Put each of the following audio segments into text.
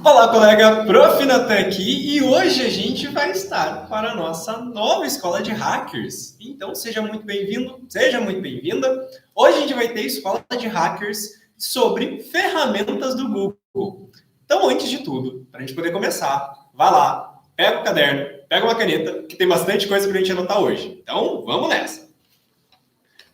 Olá, colega, Prof. Natan aqui, e hoje a gente vai estar para a nossa nova escola de hackers. Então, seja muito bem-vindo, seja muito bem-vinda. Hoje a gente vai ter escola de hackers sobre ferramentas do Google. Então, antes de tudo, para a gente poder começar, vá lá, pega o caderno, pega uma caneta, que tem bastante coisa para a gente anotar hoje. Então, vamos nessa.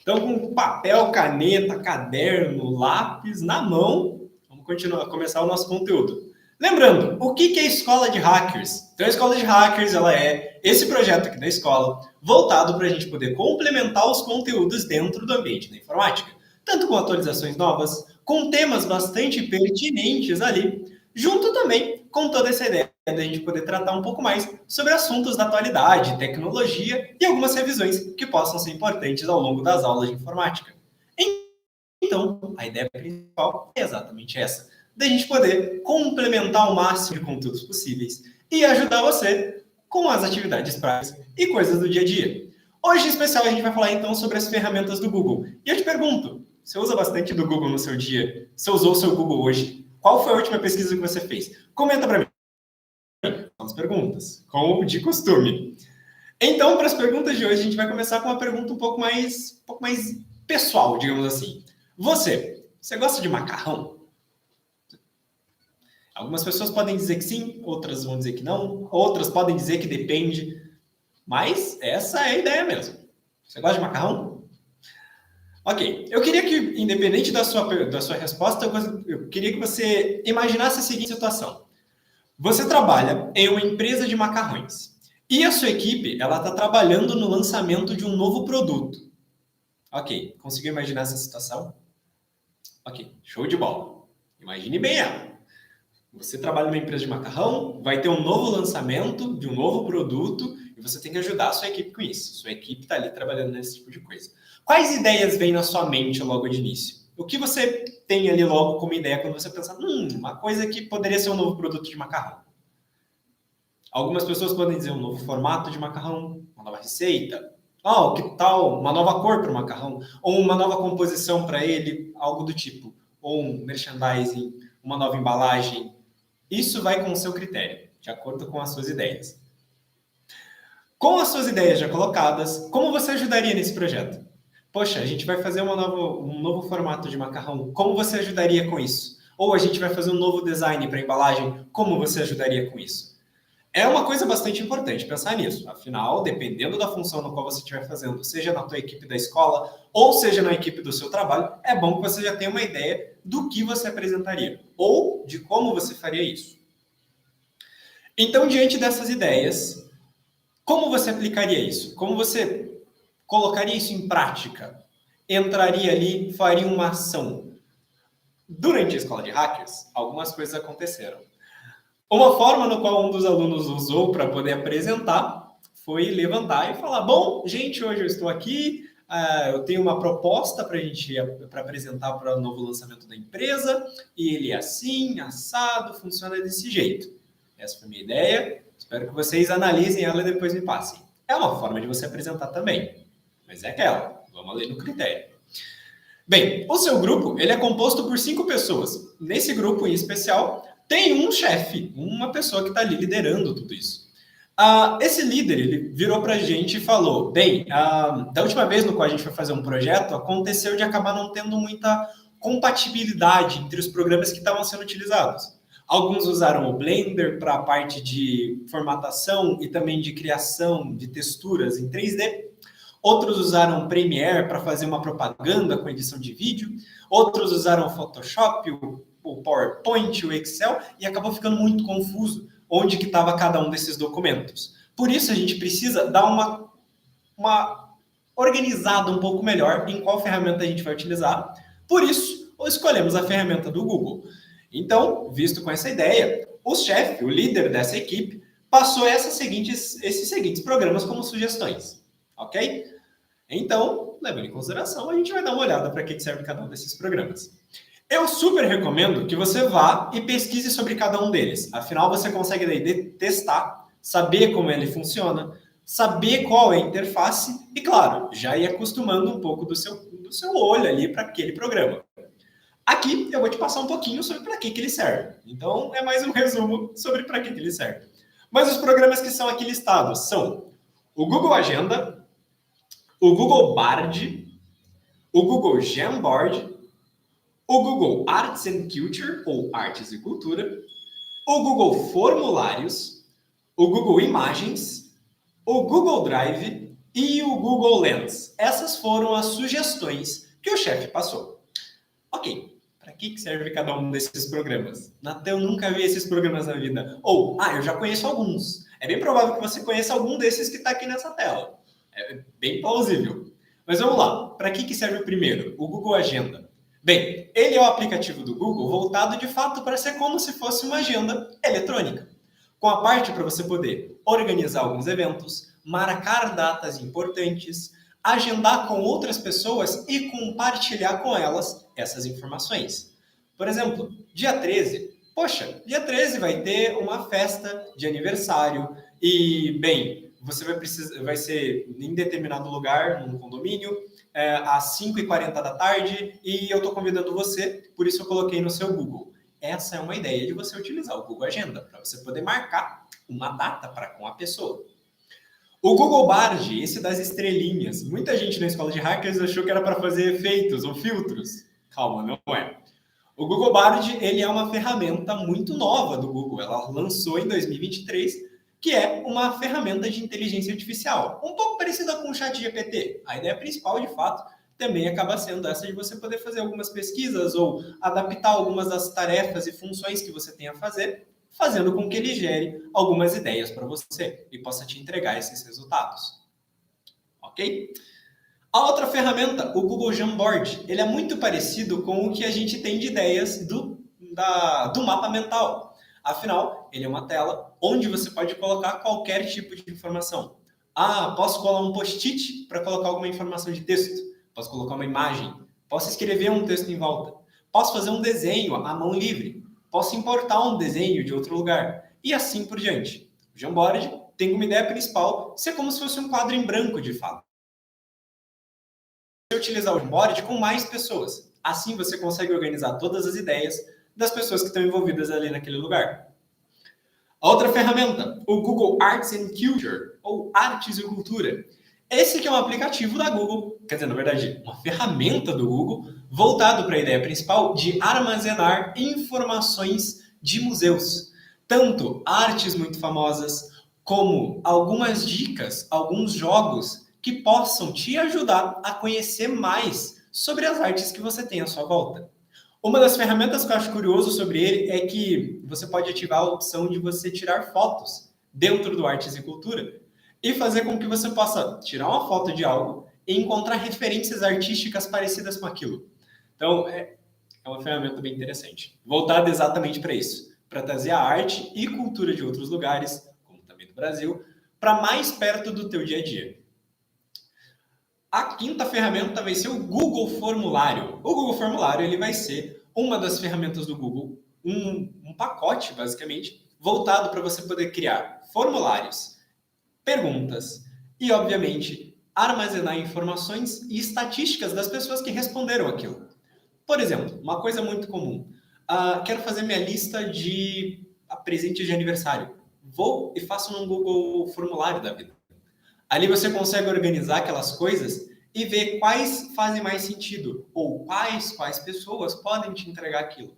Então, com papel, caneta, caderno, lápis na mão, vamos começar o nosso conteúdo. Lembrando, o que é a escola de hackers? Então, a escola de hackers ela é esse projeto aqui da escola voltado para a gente poder complementar os conteúdos dentro do ambiente da informática, tanto com atualizações novas, com temas bastante pertinentes ali, junto também com toda essa ideia da gente poder tratar um pouco mais sobre assuntos da atualidade, tecnologia e algumas revisões que possam ser importantes ao longo das aulas de informática. Então, a ideia principal é exatamente essa, da gente poder complementar o máximo de conteúdos possíveis e ajudar você com as atividades práticas e coisas do dia a dia. Hoje, em especial, a gente vai falar então sobre as ferramentas do Google. E eu te pergunto, você usa bastante do Google no seu dia? Você usou o seu Google hoje? Qual foi a última pesquisa que você fez? Comenta para mim. As perguntas, como de costume. Então, para as perguntas de hoje, a gente vai começar com uma pergunta um pouco mais pessoal, digamos assim. Você gosta de macarrão? Algumas pessoas podem dizer que sim, outras vão dizer que não, outras podem dizer que depende, mas essa é a ideia mesmo. Você gosta de macarrão? Ok, eu queria que, independente da sua resposta, eu queria que você imaginasse a seguinte situação. Você trabalha em uma empresa de macarrões e a sua equipe ela está trabalhando no lançamento de um novo produto. Ok, conseguiu imaginar essa situação? Ok, show de bola. Imagine bem ela. Você trabalha numa empresa de macarrão, vai ter um novo lançamento de um novo produto e você tem que ajudar a sua equipe com isso. Sua equipe está ali trabalhando nesse tipo de coisa. Quais ideias vêm na sua mente logo de início? O que você tem ali logo como ideia quando você pensa, uma coisa que poderia ser um novo produto de macarrão? Algumas pessoas podem dizer um novo formato de macarrão, uma nova receita. Que tal uma nova cor para o macarrão? Ou uma nova composição para ele, algo do tipo. Ou um merchandising, uma nova embalagem. Isso vai com o seu critério, de acordo com as suas ideias. Com as suas ideias já colocadas, como você ajudaria nesse projeto? Poxa, a gente vai fazer um novo formato de macarrão. Como você ajudaria com isso? Ou a gente vai fazer um novo design para embalagem. Como você ajudaria com isso? É uma coisa bastante importante pensar nisso. Afinal, dependendo da função no qual você estiver fazendo, seja na tua equipe da escola ou seja na equipe do seu trabalho, é bom que você já tenha uma ideia do que você apresentaria ou de como você faria isso. Então, diante dessas ideias, como você aplicaria isso? Como você colocaria isso em prática? Entraria ali, faria uma ação. Durante a escola de hackers, algumas coisas aconteceram. Uma forma no qual um dos alunos usou para poder apresentar foi levantar e falar: bom, gente, hoje eu estou aqui, eu tenho uma proposta para apresentar para o novo lançamento da empresa, e ele é assim, assado, funciona desse jeito. Essa foi a minha ideia, espero que vocês analisem ela e depois me passem. É uma forma de você apresentar também, mas é aquela, vamos ler no critério. Bem, o seu grupo ele é composto por 5 pessoas. Nesse grupo em especial, tem um chefe, uma pessoa que está ali liderando tudo isso. Esse líder, ele virou para a gente e falou, bem, da última vez no qual a gente foi fazer um projeto, aconteceu de acabar não tendo muita compatibilidade entre os programas que estavam sendo utilizados. Alguns usaram o Blender para a parte de formatação e também de criação de texturas em 3D. Outros usaram Premiere para fazer uma propaganda com edição de vídeo. Outros usaram o Photoshop, o PowerPoint, o Excel, e acabou ficando muito confuso onde que estava cada um desses documentos. Por isso, a gente precisa dar uma organizada um pouco melhor em qual ferramenta a gente vai utilizar. Por isso, escolhemos a ferramenta do Google. Então, visto com essa ideia, o chefe, o líder dessa equipe, passou esses seguintes programas como sugestões. Ok? Então, levando em consideração, a gente vai dar uma olhada para que serve cada um desses programas. Eu super recomendo que você vá e pesquise sobre cada um deles. Afinal, você consegue daí testar, saber como ele funciona, saber qual é a interface e, claro, já ir acostumando um pouco do seu olho ali para aquele programa. Aqui eu vou te passar um pouquinho sobre para que ele serve. Então, é mais um resumo sobre para que ele serve. Mas os programas que são aqui listados são o Google Agenda, o Google Bard, o Google Jamboard, o Google Arts and Culture, ou Artes e Cultura, o Google Formulários, o Google Imagens, o Google Drive e o Google Lens. Essas foram as sugestões que o chefe passou. Ok, para que serve cada um desses programas? Natan, eu nunca vi esses programas na vida. Ou, eu já conheço alguns. É bem provável que você conheça algum desses que está aqui nessa tela. É bem plausível. Mas vamos lá, para que serve o primeiro? O Google Agenda. Bem, ele é o aplicativo do Google voltado de fato para ser como se fosse uma agenda eletrônica, com a parte para você poder organizar alguns eventos, marcar datas importantes, agendar com outras pessoas e compartilhar com elas essas informações. Por exemplo, dia 13. Poxa, dia 13 vai ter uma festa de aniversário e, bem, você vai ser em determinado lugar, num condomínio, às 5h40 da tarde e eu estou convidando você, por isso eu coloquei no seu Google. Essa é uma ideia de você utilizar o Google Agenda, para você poder marcar uma data com a pessoa. O Google Bard, esse das estrelinhas. Muita gente na escola de hackers achou que era para fazer efeitos ou filtros. Calma, não é. O Google Bard, ele é uma ferramenta muito nova do Google. Ela lançou em 2023, que é uma ferramenta de inteligência artificial, um pouco parecida com o ChatGPT. A ideia principal, de fato, também acaba sendo essa de você poder fazer algumas pesquisas ou adaptar algumas das tarefas e funções que você tem a fazer, fazendo com que ele gere algumas ideias para você e possa te entregar esses resultados. Ok? A outra ferramenta, o Google Jamboard, ele é muito parecido com o que a gente tem de ideias do mapa mental. Afinal, ele é uma tela onde você pode colocar qualquer tipo de informação. Posso colar um post-it para colocar alguma informação de texto. Posso colocar uma imagem. Posso escrever um texto em volta. Posso fazer um desenho à mão livre. Posso importar um desenho de outro lugar. E assim por diante. O Jamboard tem como ideia principal ser como se fosse um quadro em branco, de fato. Você utilizar o Jamboard com mais pessoas. Assim você consegue organizar todas as ideias das pessoas que estão envolvidas ali naquele lugar. A outra ferramenta, o Google Arts and Culture, ou Artes e Cultura. Esse que é um aplicativo da Google, quer dizer, na verdade, uma ferramenta do Google, voltado para a ideia principal de armazenar informações de museus. Tanto artes muito famosas, como algumas dicas, alguns jogos que possam te ajudar a conhecer mais sobre as artes que você tem à sua volta. Uma das ferramentas que eu acho curioso sobre ele é que você pode ativar a opção de você tirar fotos dentro do Artes e Cultura e fazer com que você possa tirar uma foto de algo e encontrar referências artísticas parecidas com aquilo. Então, é uma ferramenta bem interessante, voltada exatamente para isso, para trazer a arte e cultura de outros lugares, como também do Brasil, para mais perto do teu dia a dia. A quinta ferramenta vai ser o Google Formulário. O Google Formulário ele vai ser uma das ferramentas do Google, um pacote, basicamente, voltado para você poder criar formulários, perguntas e, obviamente, armazenar informações e estatísticas das pessoas que responderam aquilo. Por exemplo, uma coisa muito comum. Quero fazer minha lista de presentes de aniversário. Vou e faço num Google Formulário da vida. Ali você consegue organizar aquelas coisas e ver quais fazem mais sentido ou quais pessoas podem te entregar aquilo.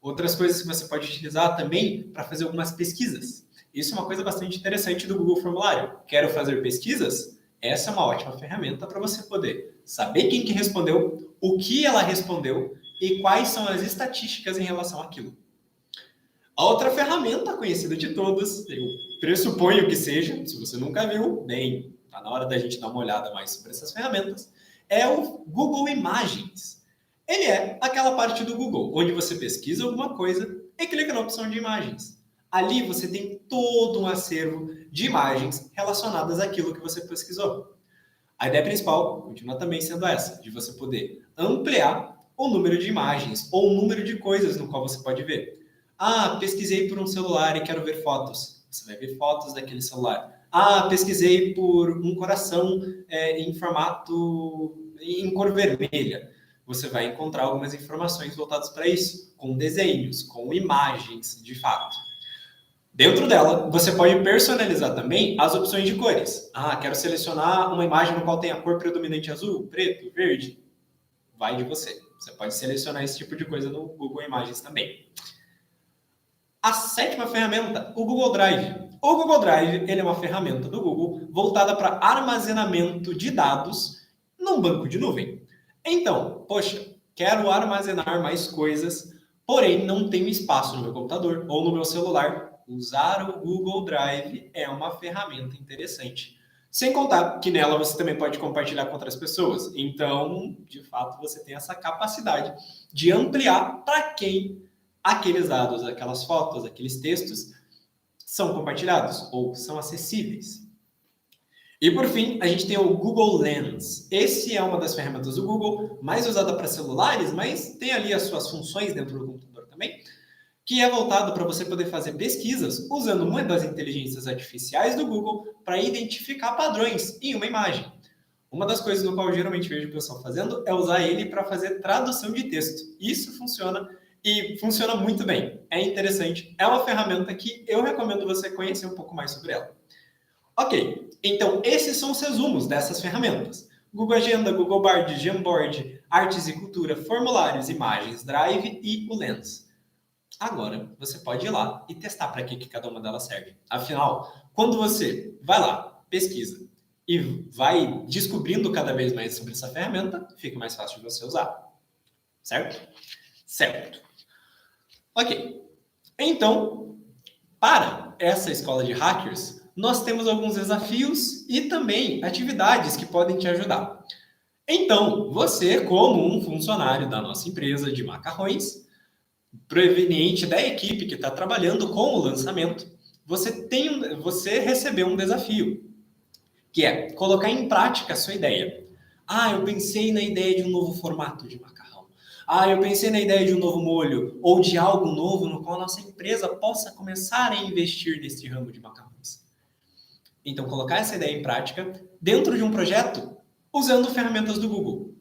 Outras coisas que você pode utilizar também para fazer algumas pesquisas. Isso é uma coisa bastante interessante do Google Formulário. Quero fazer pesquisas? Essa é uma ótima ferramenta para você poder saber quem que respondeu, o que ela respondeu e quais são as estatísticas em relação àquilo. A outra ferramenta conhecida de todas, eu pressuponho que seja, se você nunca viu, bem, está na hora da gente dar uma olhada mais sobre essas ferramentas, é o Google Imagens. Ele é aquela parte do Google, onde você pesquisa alguma coisa e clica na opção de imagens. Ali você tem todo um acervo de imagens relacionadas àquilo que você pesquisou. A ideia principal continua também sendo essa, de você poder ampliar o número de imagens ou o número de coisas no qual você pode ver. Pesquisei por um celular e quero ver fotos. Você vai ver fotos daquele celular. Pesquisei por um coração em formato, em cor vermelha. você vai encontrar algumas informações voltadas para isso, com desenhos, com imagens, de fato. Dentro dela, você pode personalizar também as opções de cores. Ah, quero selecionar uma imagem no qual tem a cor predominante azul, preto, verde. Vai de você. Você pode selecionar esse tipo de coisa no Google Imagens também. A 7ª ferramenta, o Google Drive. O Google Drive ele é uma ferramenta do Google voltada para armazenamento de dados num banco de nuvem. Então, poxa, quero armazenar mais coisas, porém não tenho espaço no meu computador ou no meu celular. Usar o Google Drive é uma ferramenta interessante. Sem contar que nela você também pode compartilhar com outras pessoas. Então, de fato, você tem essa capacidade de ampliar para quem aqueles dados, aquelas fotos, aqueles textos são compartilhados ou são acessíveis. E por fim, a gente tem o Google Lens. Esse é uma das ferramentas do Google, mais usada para celulares, mas tem ali as suas funções dentro do computador também, que é voltado para você poder fazer pesquisas usando uma das inteligências artificiais do Google para identificar padrões em uma imagem. Uma das coisas no qual eu geralmente vejo o pessoal fazendo é usar ele para fazer tradução de texto. Isso funciona e funciona muito bem. É interessante. É uma ferramenta que eu recomendo você conhecer um pouco mais sobre ela. Ok, então esses são os resumos dessas ferramentas. Google Agenda, Google Bard, Jamboard, Artes e Cultura, Formulários, Imagens, Drive e o Lens. Agora, você pode ir lá e testar para que cada uma delas serve. Afinal, quando você vai lá, pesquisa e vai descobrindo cada vez mais sobre essa ferramenta, fica mais fácil de você usar. Certo? Certo. Ok. Então, para essa escola de hackers, nós temos alguns desafios e também atividades que podem te ajudar. Então, você, como um funcionário da nossa empresa de macarrões, proveniente da equipe que está trabalhando com o lançamento, você recebeu um desafio, que é colocar em prática a sua ideia. Ah, eu pensei na ideia de um novo formato de macarrão. Ah, eu pensei na ideia de um novo molho ou de algo novo no qual a nossa empresa possa começar a investir neste ramo de macarrões. Então, colocar essa ideia em prática dentro de um projeto usando ferramentas do Google.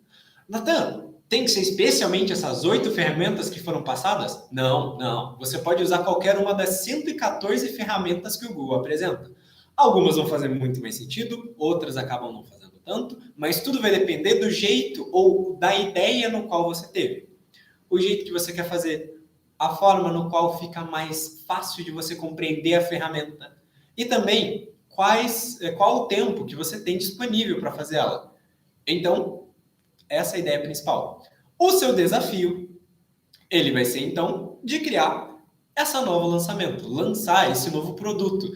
Natan, tem que ser especialmente essas 8 ferramentas que foram passadas? Não, não. Você pode usar qualquer uma das 114 ferramentas que o Google apresenta. Algumas vão fazer muito mais sentido, outras acabam não fazendo tanto, mas tudo vai depender do jeito ou da ideia no qual você teve. O jeito que você quer fazer, a forma no qual fica mais fácil de você compreender a ferramenta e também qual o tempo que você tem disponível para fazer ela. Então, essa é a ideia principal. O seu desafio, ele vai ser, então, de criar essa novo lançamento, lançar esse novo produto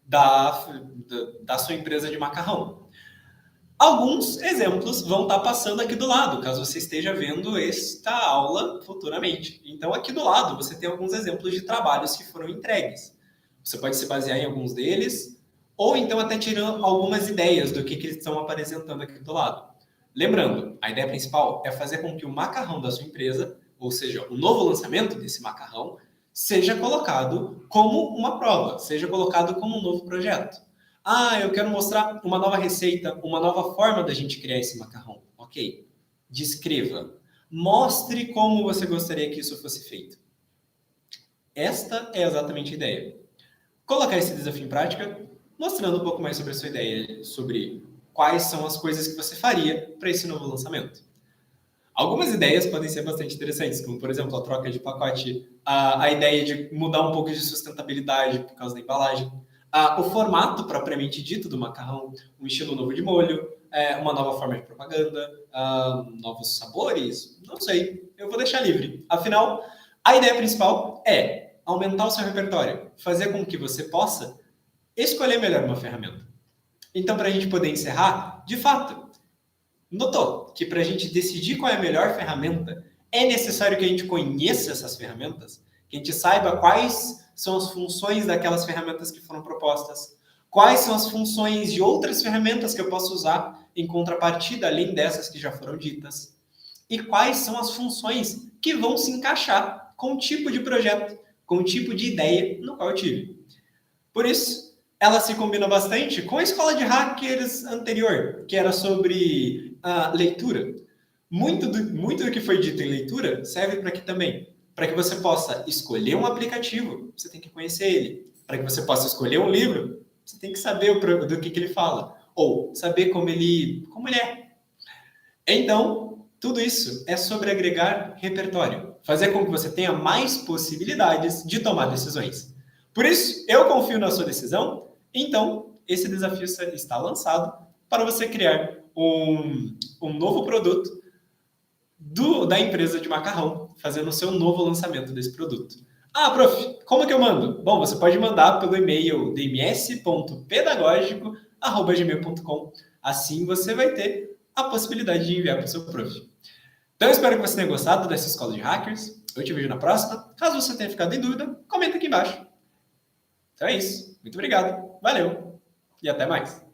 da sua empresa de macarrão. Alguns exemplos vão estar passando aqui do lado, caso você esteja vendo esta aula futuramente. Então, aqui do lado, você tem alguns exemplos de trabalhos que foram entregues. Você pode se basear em alguns deles, ou então até tirando algumas ideias do que eles estão apresentando aqui do lado. Lembrando, a ideia principal é fazer com que o macarrão da sua empresa, ou seja, o novo lançamento desse macarrão, seja colocado como uma prova, seja colocado como um novo projeto. Ah, eu quero mostrar uma nova receita, uma nova forma da gente criar esse macarrão. Ok, descreva. Mostre como você gostaria que isso fosse feito. Esta é exatamente a ideia. Colocar esse desafio em prática, mostrando um pouco mais sobre a sua ideia, sobre quais são as coisas que você faria para esse novo lançamento. Algumas ideias podem ser bastante interessantes, como, por exemplo, a troca de pacote, a ideia de mudar um pouco de sustentabilidade por causa da embalagem, o formato propriamente dito do macarrão, um estilo novo de molho, uma nova forma de propaganda, novos sabores, não sei, eu vou deixar livre. Afinal, a ideia principal é aumentar o seu repertório, fazer com que você possa escolher melhor uma ferramenta. Então, para a gente poder encerrar, de fato, notou que para a gente decidir qual é a melhor ferramenta, é necessário que a gente conheça essas ferramentas, que a gente saiba quais são as funções daquelas ferramentas que foram propostas, quais são as funções de outras ferramentas que eu posso usar em contrapartida, além dessas que já foram ditas, e quais são as funções que vão se encaixar com o tipo de projeto, com o tipo de ideia no qual eu tive. Por isso, ela se combina bastante com a escola de hackers anterior, que era sobre leitura. muito do que foi dito em leitura serve para aqui também. Para que você possa escolher um aplicativo, você tem que conhecer ele. Para que você possa escolher um livro, você tem que saber do que ele fala. Ou saber como ele é. Então, tudo isso é sobre agregar repertório. Fazer com que você tenha mais possibilidades de tomar decisões. Por isso, eu confio na sua decisão. Então, esse desafio está lançado para você criar um novo produto da empresa de macarrão, fazendo o seu novo lançamento desse produto. Ah, prof, como que eu mando? Bom, você pode mandar pelo e-mail dms.pedagogico@gmail.com. Assim você vai ter a possibilidade de enviar para o seu prof. Então, eu espero que você tenha gostado dessa escola de hackers. Eu te vejo na próxima. Caso você tenha ficado em dúvida, comenta aqui embaixo. Então é isso. Muito obrigado. Valeu. E até mais.